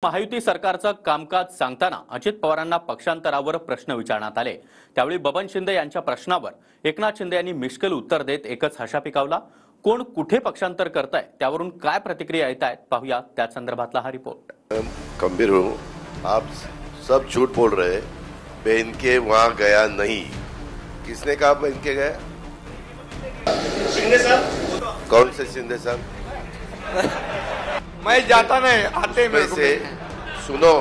महायुती सरकारचं कामकाज सांगताना अजित पवारांना पक्षांतरावर प्रश्न विचारण्यात आले। त्यावेळी बबन शिंदे यांच्या प्रश्नावर एकनाथ शिंदे यांनी मिश्किल उत्तर देत एकच हशा पिकावला। कोण कुठे पक्षांतर करताय त्यावरून काय प्रतिक्रिया येत आहेत पाहूया त्या संदर्भातला हा रिपोर्ट। गंभीर हूं, आप सब झूठ बोल रहे हैं। बहन के वहां गया नहीं। किसने कहा बहन के गया? शिंदे साहब। कौन से शिंदे साहब? मैं जाता नहीं, आते मेरे को। सुनो,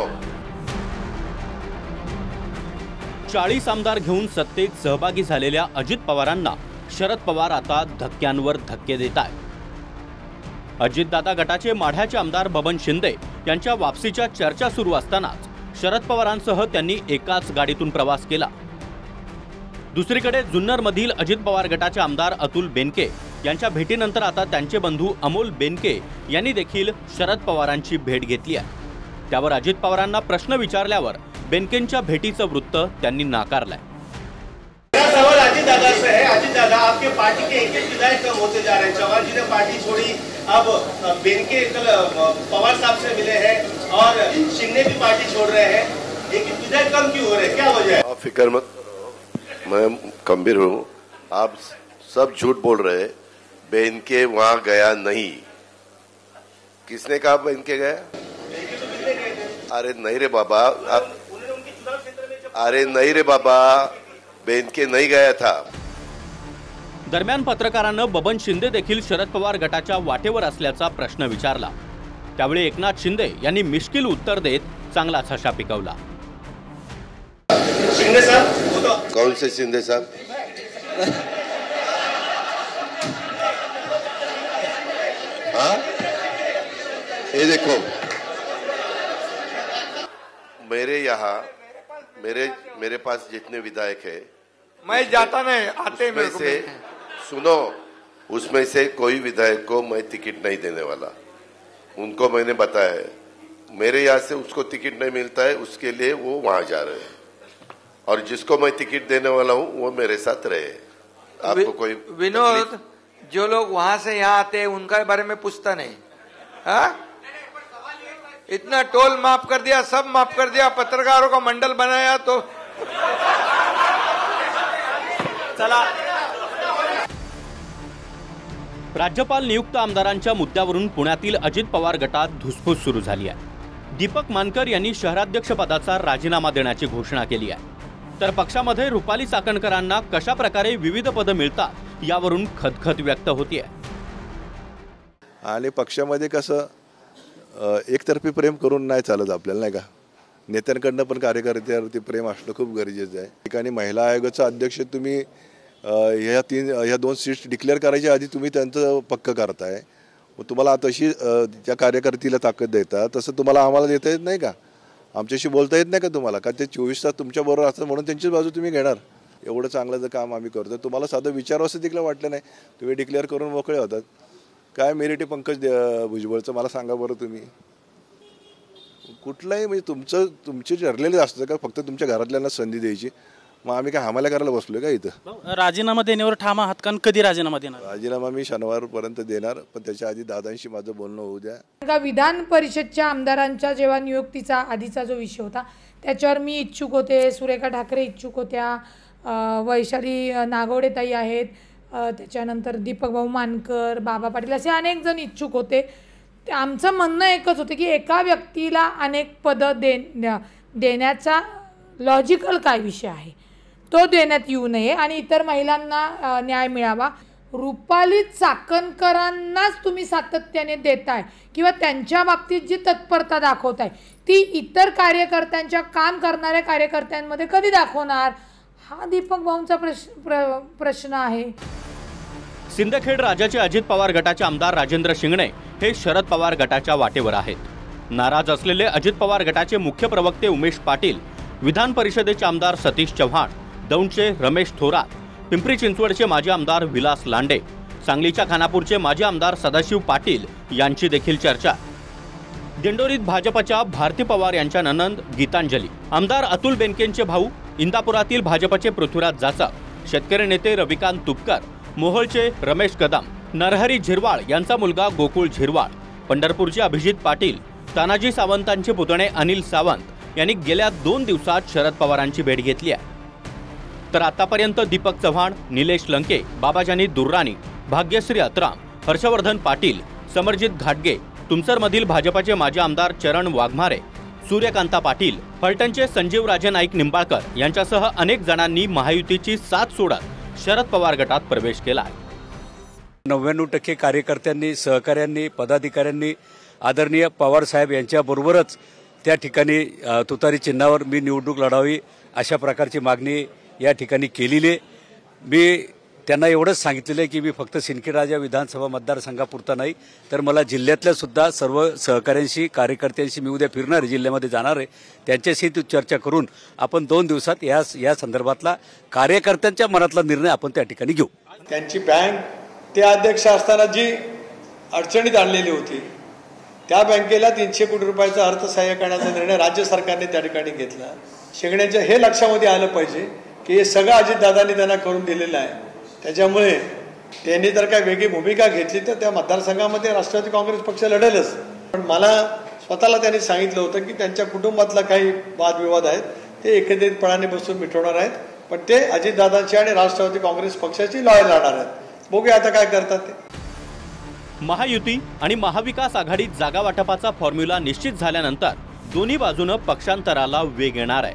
40 आमदार घेऊन सत्तेत सहभागी झालेल्या अजित पवारांना शरद पवार आता धक्क्यांवर धक्के देत आहेत। अजितदादा गटाचे माढ्याचे आमदार बबन शिंदे यांच्या वापसीच्या चर्चा सुरू असतानाच शरद पवारांसह त्यांनी एकाच गाडीतून प्रवास केला। दुसरीकडे जुन्नरमधील अजित पवार गटाचे आमदार अतुल बेनके यांच्या भेटीनंतर आता त्यांचे बंधू अमोल बेनके यांनी देखील शरद पवारांची भेट घेतली आहे। त्यावर अजित पवारांना प्रश्न विचारल्यावर बेनकेंच्या भेटीचं वृत्त त्यांनी नाकारलंय। सवाल अजितदादा से है। अजितदादा, आपके पार्टी के एक विधायक कम होते जा रहे हैं। चौहान जी ने पार्टी छोड़ी, अब बेनके कल पवार साहब से मिले हैं और शिंदे भी पार्टी छोड़ रहे हैं। एक विधायक कम क्यों हो रहे हैं, क्या वजह है? आप फिक्र मत करो, मैं गंभीर हूँ। आप सब झूठ बोल रहे हैं। बहन के वहां गया नहीं। किसने कहा बहन के गया? अरे नहीं रे बाबा, अरे नहीं रे बाबा, बहन के नहीं गया था। दरम्यान पत्रकारांना बबन शिंदे देखील शरद पवार गटाच्या वाटेवर असल्याचा प्रश्न विचारला। त्यावेळी एकनाथ शिंदे यांनी मिश्किल उत्तर देत चांगलाच हशा पिकवला। शिंदे साहब। कौन से शिंदे साहब? हाँ, ये देखो, मेरे यहाँ मेरे पास जितने विधायक है, मैं जाता नहीं, आते मेरे को। सुनो, उसमें से कोई विधायक को मैं टिकट नहीं देने वाला। उनको मैंने बताया है, मेरे यहाँ से उसको टिकट नहीं मिलता है, उसके लिए वो वहां जा रहे हैं। और जिसको मैं टिकट देने वाला हूँ वो मेरे साथ रहे। आपको कोई विनोद, जो लोग वहां से यहाँ आते हैं उनके बारे में पूछता नहीं। हाँ, इतना टोल माफ कर दिया, सब माफ कर दिया, पत्रकारों का मंडल बनाया तो चला। राज्यपाल नियुक्त आमदारांच्या मुद्द्यावरून पुण्यातील अजित पवार गटात धुसफूस सुरू झाली आहे। दीपक मानकर यांनी शहराध्यक्ष पदाचा राजीनामा देण्याची घोषणा केली आहे। तर पक्षामध्ये रुपाली चाकणकरांना कशा प्रकारे विविध पदं मिळतात यावरून खदखद व्यक्त होतीये। आणि पक्षामध्ये कसं एकतर्फी प्रेम करून नाही चालत आपल्याला, नाही का? नेत्यांकडनं पण कार्यकर्त्यावरती प्रेम असणं खूप गरजेचं आहे। ठिकाणी महिला आयोगाचा अध्यक्ष तुम्ही ह्या 2 सीट्स डिक्लेअर करायच्या आधी तुम्ही त्यांचं पक्क करताय। तुम्हाला तशी त्या कार्यकर्तीला ताकद देता, तसं तुम्हाला आम्हाला देता येत नाही का? आमच्याशी बोलता येत नाही का तुम्हाला? का ते 24 तास तुमच्याबरोबर असतं म्हणून त्यांची बाजू तुम्ही घेणार? एवढं चांगलं जर काम आम्ही करतो, तुम्हाला साधं विचारावंसं देखील वाटलं नाही, तुम्ही डिक्लेअर करून मोकळे होतात। काय मेरिट आहे पंकज भुजबळचं, मला सांगा बरं तुम्ही? कुठलाही म्हणजे तुमचे ठरलेले असतं का फक्त तुमच्या घरातल्यांना संधी द्यायची? मग आम्ही काय हमाला करायला बसलोय का इथं? राजीनामा देण्यावर ठाम आहात का? कधी राजीनामा देणार? राजीनामा मी शनिवारपर्यंत देणार, पण त्याच्या आधी दादांशी माझं बोलणं होऊ द्या। विधान परिषदच्या आमदारांच्या जेव्हा नियुक्तीचा आधीचा जो विषय होता त्याच्यावर मी इच्छुक होते, सुरेखा ठाकरे इच्छुक होत्या, वैशाली नागवडेताई आहेत, त्याच्यानंतर दीपक भाऊ मानकर, बाबा पाटील असे अनेक जण इच्छुक होते। आमचं म्हणणं एकच होतं की एका व्यक्तीला अनेक पदं देण्याचा लॉजिकल काय विषय आहे तो देण्यात येऊ नये आणि इतर महिलांना न्याय मिळावा। रुपाली चाकणकरांनाच तुम्ही सातत्याने देताय किंवा त्यांच्या बाबतीत जी तत्परता दाखवताय ती इतर कार्यकर्त्यांच्या काम करणाऱ्या कार्यकर्त्यांमध्ये कधी दाखवणार? हा दीपक भाऊंचा प्रश्न आहे। सिंदखेड राजाचे अजित पवार गटाचे आमदार राजेंद्र शिंगणे हे शरद पवार गटाच्या वाटेवर आहेत। नाराज असलेले अजित पवार गटाचे मुख्य प्रवक्ते उमेश पाटील, विधान परिषदेचे आमदार सतीश चव्हाण, दौंडचे रमेश थोरात, पिंपरी चिंचवडचे माजी आमदार विलास लांडे, सांगलीच्या खानापूरचे माजी आमदार सदाशिव पाटील यांची देखील चर्चा। दिंडोरीत भाजपच्या भारती पवार यांच्या ननंद गीतांजली, आमदार अतुल बेनकेंचे भाऊ, इंदापुरातील भाजपचे पृथ्वीराज जाचक, शेतकरी नेते रविकांत तुपकर, मोहोळचे रमेश कदम, नरहरी झिरवाळ यांचा मुलगा गोकुळ झिरवाळ, पंढरपूरचे अभिजित पाटील तानाजी सावंतांचे पुतणे अनिल सावंत यांनी गेल्या 2 दिवसात शरद पवारांची भेट घेतली आहे। तर आतापर्यंत दीपक चव्हाण, निलेश लंके, बाबाजानी दुर्राणी, भाग्यश्री अत्राम, हर्षवर्धन पाटील, समरजित घाटगे, तुमसरमधील भाजपाचे माजी आमदार चरण वाघमारे, सूर्यकांता पाटील, फलटणचे संजीवराजे नाईक निंबाळकर यांच्यासह अनेक जणांनी महायुतीची साथ सोडत शरद पवार गटात प्रवेश केला आहे। 99% कार्यकर्त्यांनी, सहकाऱ्यांनी, पदाधिकाऱ्यांनी आदरणीय पवार साहेब यांच्याबरोबरच त्या ठिकाणी तुतारी चिन्हावर मी निवडणूक लढावी अशा प्रकारची मागणी या ठिकाणी केलेली आहे। मी त्यांना एवढंच सांगितलेलं आहे की मी फक्त सिंदखेडराजा विधानसभा मतदारसंघापुरता नाही तर मला जिल्ह्यातल्या सुद्धा सर्व सहकाऱ्यांशी, कार्यकर्त्यांशी मी उद्या फिरणार आहे, जिल्ह्यामध्ये जाणार आहे, त्यांच्याशी चर्चा करून आपण 2 दिवसात या संदर्भातला कार्यकर्त्यांच्या मनातला निर्णय आपण त्या ठिकाणी घेऊ। त्यांची बँक ते अध्यक्ष असताना जी अडचणीत आणलेली होती त्या बँकेला 300 कोटी रुपयाचा अर्थसहाय्य करण्याचा निर्णय राज्य सरकारने त्या ठिकाणी घेतला। शेगण्याच्या हे लक्षामध्ये आलं पाहिजे की हे सगळं अजितदादांनी त्यांना करून दिलेलं आहे। त्याच्यामुळे त्यांनी जर काय वेगळी भूमिका घेतली तर त्या मतदारसंघामध्ये राष्ट्रवादी काँग्रेस पक्ष लढेलच। पण मला स्वतःला त्यांनी सांगितलं होतं की त्यांच्या कुटुंबातला काही वादविवाद आहेत ते एकत्रितपणाने बसून मिटवणार आहेत, पण ते अजितदादांची आणि राष्ट्रवादी काँग्रेस पक्षाची लढाई लढणार आहेत। बघूया आता काय करतात ते। महायुती आणि महाविकास आघाडीत जागा वाटपाचा फॉर्म्युला निश्चित झाल्यानंतर दोन्ही बाजूनं पक्षांतराला वेग येणार आहे।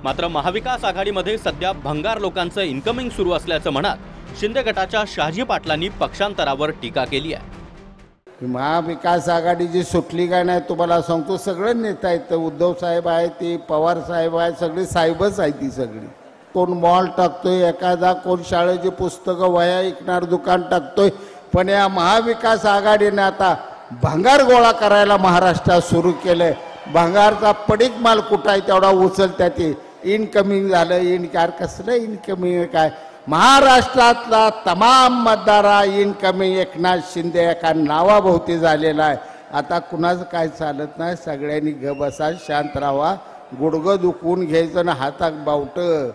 मात्र महाविकास आघाडीमध्ये सध्या भंगार लोकांचं इन्कमिंग सुरू असल्याचं म्हणत शिंदे गटाच्या शहाजी पाटलांनी पक्षांतरावर टीका केली आहे। महाविकास आघाडी जी सुटली काय नाही तुम्हाला सांगतो, सगळे नेता आहेत, उद्धव साहेब आहेत, ते पवार साहेब आहेत, सगळे साहेबच आहेत ती सगळी। कोण मॉल टाकतोय एखादा, कोण शाळेची पुस्तकं वह्या विकणार दुकान टाकतोय, पण या महाविकास आघाडीने आता भंगार गोळा करायला महाराष्ट्रात सुरू केलंय। भंगारचा पडीक माल कुठं आहे तेवढा उचलत्या ते इनकमिंग झालं, इनकार कसलं इनकमिंग काय, महाराष्ट्रातला तमाम मतदारा इनकमिंग एकनाथ शिंदे एका नावाभोवती झालेला आहे। आता कुणाचं काय चालत नाही, सगळ्यांनी बसा, शांत राहा, गुडघं दुखवून घ्यायचं ना हातात बावटं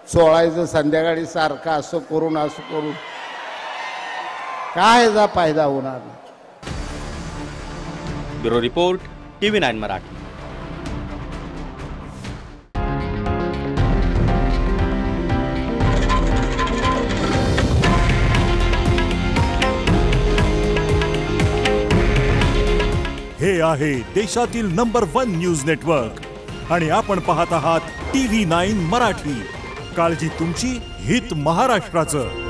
चोळायचं संध्याकाळी सारखं असं करून काय जा फायदा होणार नाही। Bureau report, TV9 Marathi. हे आहे देशातील नंबर 1 न्यूज नेटवर्क आणि आपण पाहत आहात TV9 मराठी। काळजी तुमची, हित महाराष्ट्राचं।